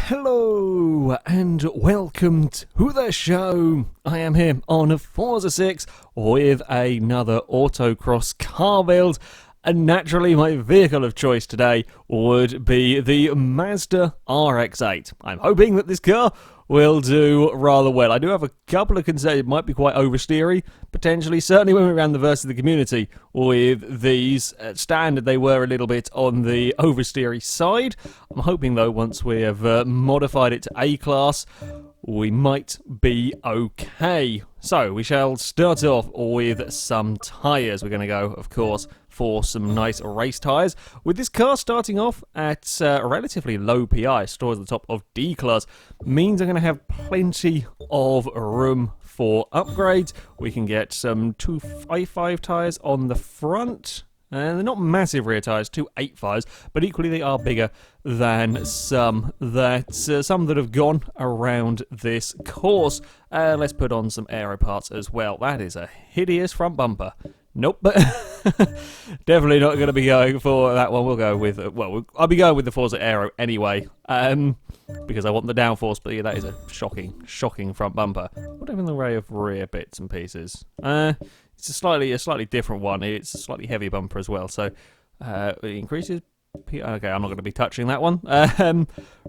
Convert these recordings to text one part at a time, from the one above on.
Hello and welcome to the show. I am here on Forza 6 with another autocross car build, and naturally my vehicle of choice today would be the Mazda Rx-8. I'm hoping that this car will do rather well. I do have a couple of concerns. It might be quite oversteery, potentially. Certainly when we ran the versus the community with these, standard they were a little bit on the oversteery side. I'm hoping though once we have modified it to A-class, we might be okay. So we shall start off with some tyres. We're going to go, of course, for some nice race tyres. With this car starting off at a relatively low PI, stored at the top of D-class, means I'm going to have plenty of room for upgrades. We can get some 255 tyres on the front. And they're not massive rear tyres, 285s, but equally they are bigger than some that have gone around this course. Let's put on some aero parts as well. That is a hideous front bumper. Nope, but definitely not going to be going for that one. We'll go with, I'll be going with the Forza Aero anyway, because I want the downforce, but yeah, that is a shocking front bumper. What have an array of rear bits and pieces? It's a slightly different one. It's a slightly heavier bumper as well, so it increases. Okay, I'm not going to be touching that one.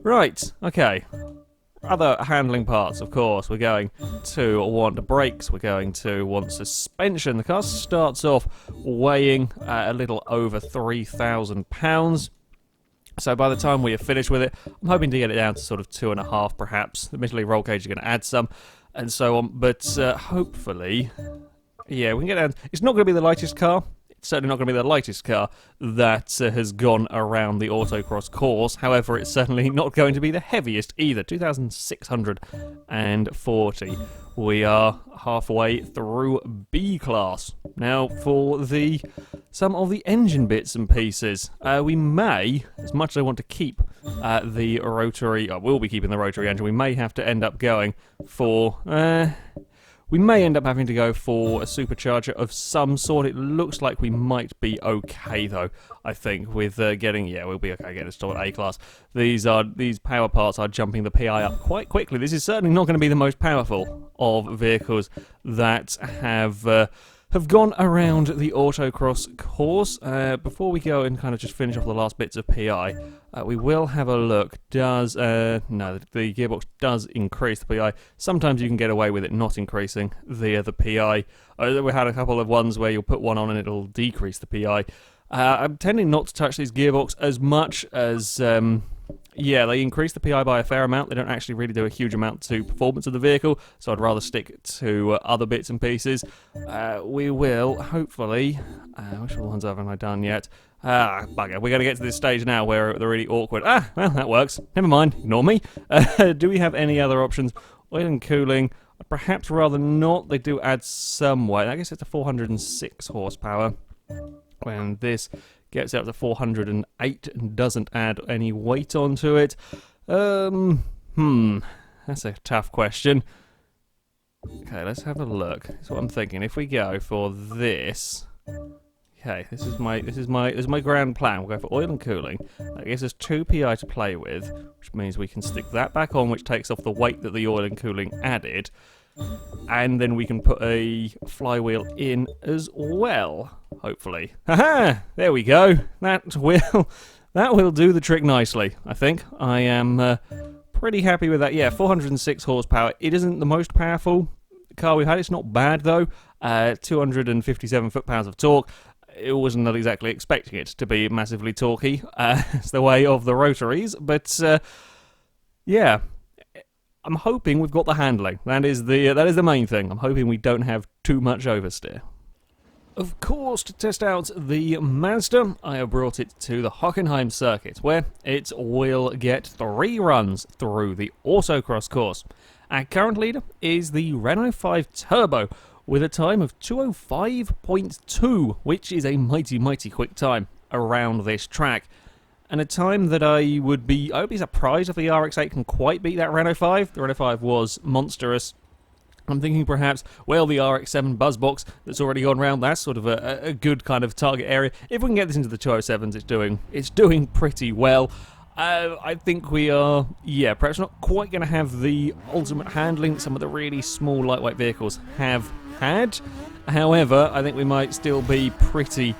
Right, okay. Other handling parts, of course. We're going to want brakes. We're going to want suspension. The car starts off weighing a little over 3,000 pounds. So by the time we are finished with it, I'm hoping to get it down to sort of 2.5 perhaps. Admittedly, roll cage is going to add some and so on, but hopefully, yeah, we can get down. It's not going to be the lightest car. It's certainly not going to be the lightest car that has gone around the autocross course. However, it's certainly not going to be the heaviest either. 2,640. We are halfway through B class. Now, for some of the engine bits and pieces, we may, as much as I want to keep the rotary, I will be keeping the rotary engine, we may have to end up going for... we may end up having to go for a supercharger of some sort. It looks like we might be okay, though, I think, with getting... Yeah, we'll be okay getting installed at A-class. These power parts are jumping the PI up quite quickly. This is certainly not going to be the most powerful of vehicles that have gone around the autocross course. Before we go and kind of just finish off the last bits of PI, we will have a look. No, the gearbox does increase the PI. Sometimes you can get away with it not increasing the PI. We had a couple of ones where you'll put one on and it'll decrease the PI. I'm tending not to touch these gearbox as much as... yeah, they increase the PI by a fair amount. They don't actually really do a huge amount to performance of the vehicle, so I'd rather stick to other bits and pieces. We will, hopefully... which ones haven't I done yet? Bugger. We're going to get to this stage now where they're really awkward. Well, that works. Never mind. Ignore me. Do we have any other options? Oil and cooling. I'd perhaps rather not. They do add some weight. I guess it's a 406 horsepower. When this... gets up to 408 and doesn't add any weight onto it. That's a tough question. Okay, let's have a look. That's what I'm thinking. If we go for this, okay, this is my grand plan. We'll go for oil and cooling. That gives us 2 PI to play with, which means we can stick that back on, which takes off the weight that the oil and cooling added. And then we can put a flywheel in as well, hopefully. Haha! There we go. That will do the trick nicely, I think. I am pretty happy with that. Yeah, 406 horsepower. It isn't the most powerful car we've had. It's not bad, though. 257 foot-pounds of torque. It wasn't not exactly expecting it to be massively torquey. It's the way of the rotaries, but yeah. I'm hoping we've got the handling. That is the main thing. I'm hoping we don't have too much oversteer. Of course, to test out the Mazda, I have brought it to the Hockenheim circuit, where it will get 3 runs through the autocross course. Our current leader is the Renault 5 Turbo, with a time of 2:05.2, which is a mighty quick time around this track. And a time that I would be surprised if the RX-8 can quite beat that Renault 5. The Renault 5 was monstrous. I'm thinking perhaps, well, the RX-7 Buzzbox that's already gone round, that's sort of a good kind of target area. If we can get this into the 207s, it's doing pretty well. I think we are, yeah, perhaps not quite going to have the ultimate handling that some of the really small, lightweight vehicles have had. However, I think we might still be pretty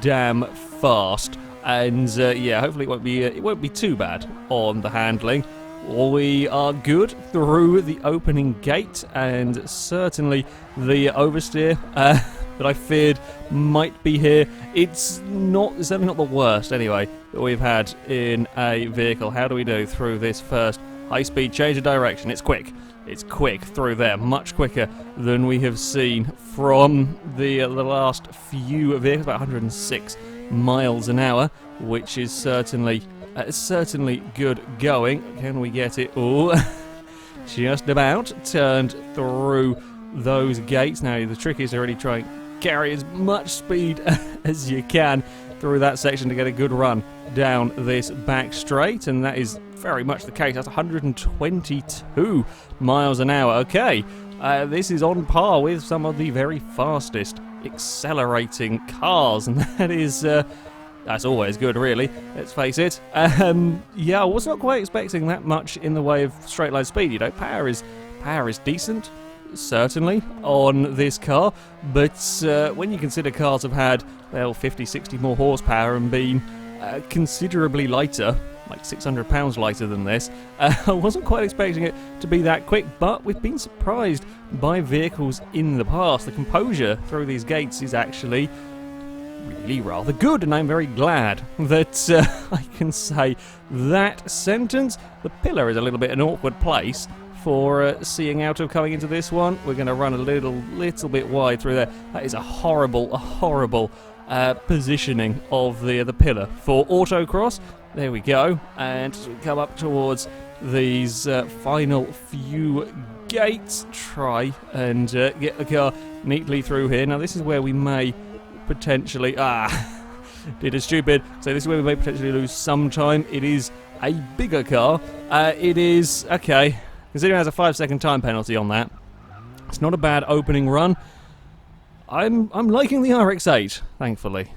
damn fast. And, yeah, hopefully it won't be too bad on the handling. We are good through the opening gate, and certainly the oversteer that I feared might be here. It's certainly not the worst, anyway, that we've had in a vehicle. How do we do through this first high-speed change of direction? It's quick. It's quick through there, much quicker than we have seen from the last few vehicles, about 106 miles an hour, which is certainly good going. Can we get it? Oh, just about turned through those gates. Now, the trick is to really try and carry as much speed as you can through that section to get a good run down this back straight, and that is very much the case. That's 122 miles an hour. Okay, this is on par with some of the very fastest accelerating cars, and that is... that's always good, really, let's face it. Yeah, I was not quite expecting that much in the way of straight line speed. You know, power is decent, certainly, on this car, but when you consider cars have had, well, 50, 60 more horsepower and been considerably lighter, like 600 pounds lighter than this, I wasn't quite expecting it to be that quick, but we've been surprised by vehicles in the past. The composure through these gates is actually really rather good, and I'm very glad that I can say that sentence. The pillar is a little bit an awkward place for seeing out of coming into this one. We're going to run a little bit wide through there. That is a horrible positioning of the pillar for autocross. There we go, and as we come up towards these final few gates, try and get the car neatly through here. Now, this is where we may potentially did a stupid, so this is where we may potentially lose some time. It is a bigger car. It is okay, considering it has a 5-second time penalty on that. It's not a bad opening run. I'm liking the Rx-8, thankfully.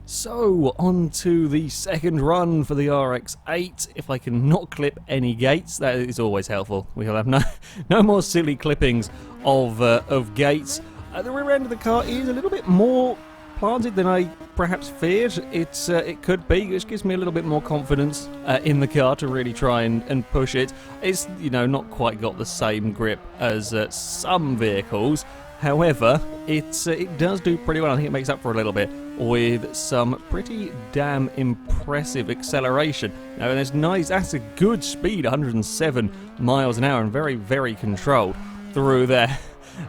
So, on to the second run for the Rx-8. If I can not clip any gates, that is always helpful. We'll have no more silly clippings of gates. The rear end of the car is a little bit more planted than I perhaps feared. It could be, which gives me a little bit more confidence in the car to really try and push it. It's, you know, not quite got the same grip as some vehicles. However, it does do pretty well. I think it makes up for a little bit with some pretty damn impressive acceleration. Now, that's nice. That's a good speed, 107 miles an hour, and very, very controlled through there.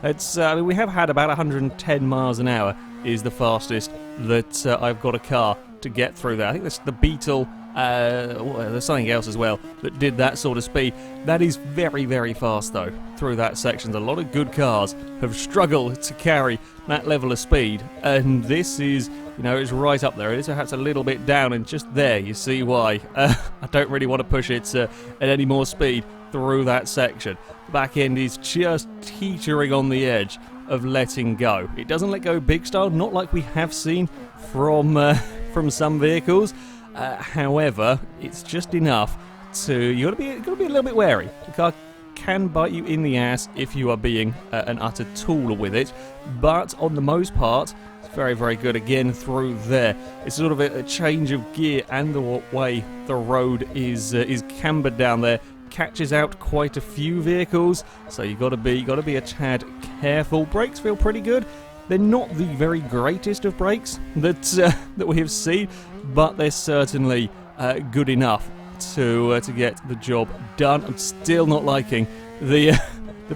It's, I mean, we have had about 110 miles an hour is the fastest that I've got a car to get through there. I think that's the Beetle, there's something else as well that did that sort of speed. That is very, very fast, though, through that section. A lot of good cars have struggled to carry that level of speed, and this is, you know, it's right up there. It is perhaps a little bit down, and just there you see why I don't really want to push it at any more speed through that section. The back end is just teetering on the edge of letting go. It doesn't let go big style, not like we have seen from some vehicles. However, it's just enough to, you gotta be a little bit wary. The car can bite you in the ass if you are being an utter tool with it, but on the most part, it's very, very good again through there. It's sort of a change of gear, and the way the road is cambered down there catches out quite a few vehicles, so you got to be a tad careful. Brakes feel pretty good. They're not the very greatest of brakes that we have seen, but they're certainly good enough to get the job done. I'm still not liking the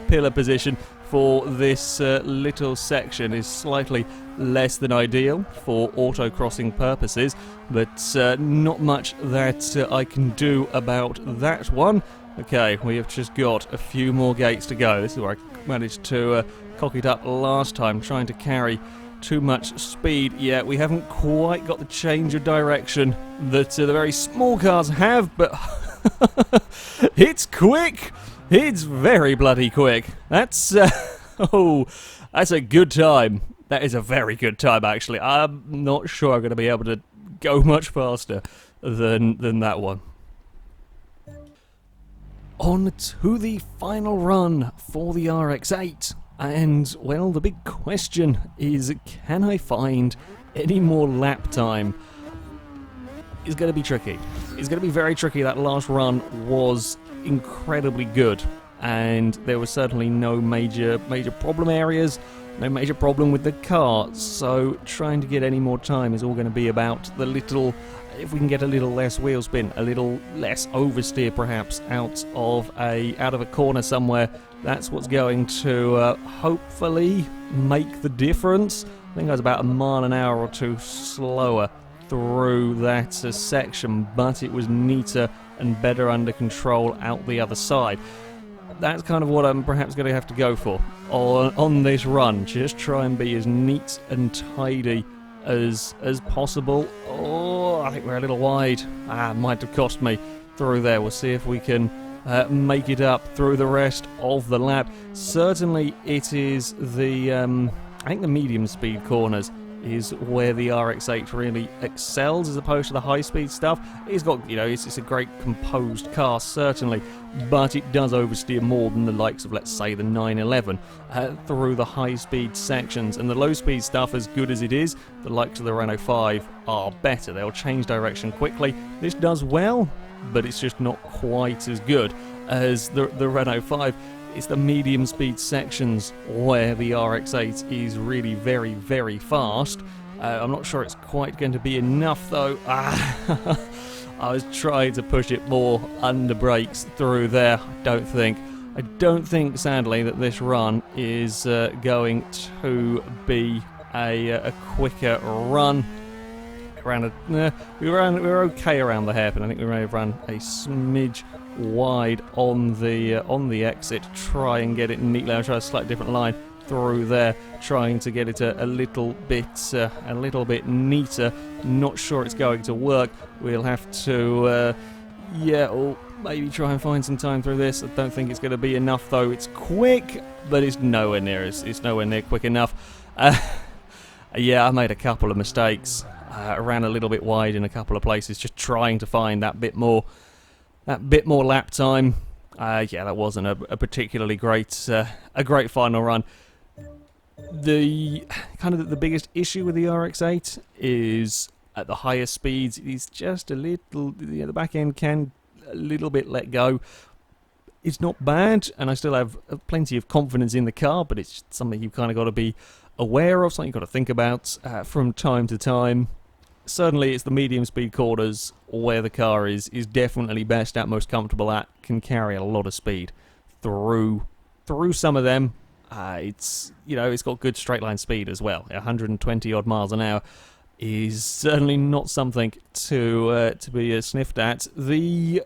pillar position for this little section. Is slightly less than ideal for autocrossing purposes, but not much that I can do about that one. Okay, we have just got a few more gates to go. This is where I managed to cock it up last time, trying to carry too much speed. Yeah, we haven't quite got the change of direction that the very small cars have, but it's quick. It's very bloody quick. That's oh, that's a good time. That is a very good time, actually. I'm not sure I'm going to be able to go much faster than that one. On to the final run for the RX-8, and well, the big question is, can I find any more lap time? It's going to be tricky. It's going to be very tricky. That last run was incredibly good, and there was certainly no major problem areas, no major problem with the car, so trying to get any more time is all going to be about the little, if we can get a little less wheel spin, a little less oversteer perhaps out of a corner somewhere. That's what's going to hopefully make the difference. I think I was about a mile an hour or two slower through that section, but it was neater and better under control out the other side. That's kind of what I'm perhaps going to have to go for on this run. Just try and be as neat and tidy as possible. Oh, I think we're a little wide. Might have cost me through there. We'll see if we can make it up through the rest of the lap. Certainly it is the I think the medium speed corners is where the RX-8 really excels as opposed to the high-speed stuff. It's got, you know, it's a great composed car, certainly, but it does oversteer more than the likes of, let's say, the 911 through the high-speed sections. And the low-speed stuff, as good as it is, the likes of the Renault 5 are better. They'll change direction quickly. This does well, but it's just not quite as good as the Renault 5. It's the medium speed sections where the RX-8 is really very, very fast. I'm not sure it's quite going to be enough though. I was trying to push it more under brakes through there. I don't think sadly that this run is going to be a quicker run. We were okay around the hairpin. I think we may have run a smidge wide on the exit. Try and get it neatly. I'll try a slightly different line through there, trying to get it a little bit neater. Not sure it's going to work. We'll have to or maybe try and find some time through this. I don't think it's going to be enough though. It's quick, but it's nowhere near quick enough. Yeah, I made a couple of mistakes. Ran a little bit wide in a couple of places, just trying to find that bit more lap time. Yeah, that wasn't a particularly great final run. The biggest issue with the RX-8 is at the higher speeds. It's just a little, the back end can a little bit let go. It's not bad, and I still have plenty of confidence in the car, but it's something you've kind of got to be aware of, something you've got to think about from time to time. Certainly it's the medium speed corners where the car is definitely best at, most comfortable at, can carry a lot of speed through some of them. It's got good straight line speed as well. 120 odd miles an hour is certainly not something to be sniffed at. The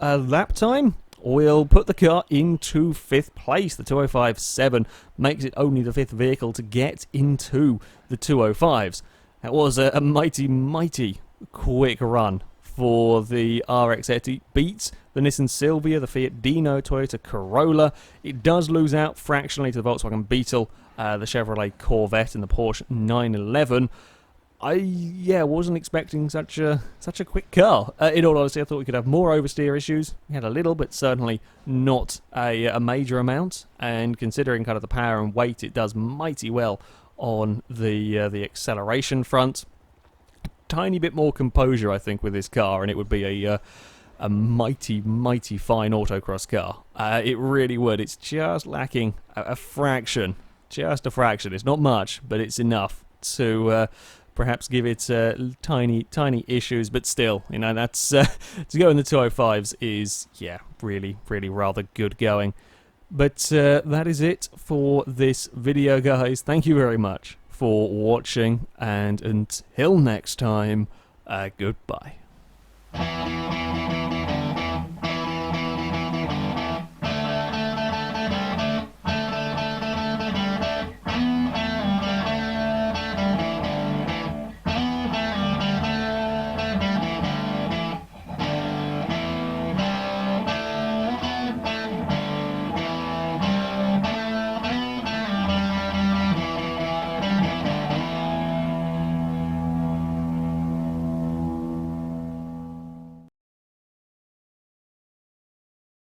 lap time will put the car into 5th place. The 205.7 makes it only the 5th vehicle to get into the 205s. That was a mighty quick run for the RX-8. It beats the Nissan Silvia, the Fiat Dino, Toyota Corolla. It does lose out fractionally to the Volkswagen Beetle, the Chevrolet Corvette, and the Porsche 911. I wasn't expecting such a quick car. In all honesty, I thought we could have more oversteer issues. We had a little, but certainly not a major amount. And considering kind of the power and weight, it does mighty well on the acceleration front. A tiny bit more composure, I think, with this car, and it would be a mighty fine autocross car. It really would. It's just lacking a fraction, just a fraction. It's not much, but it's enough to perhaps give it tiny issues, but still, that's to go in the 205s is really rather good going. But that is it for this video, guys. Thank you very much for watching, and until next time, goodbye.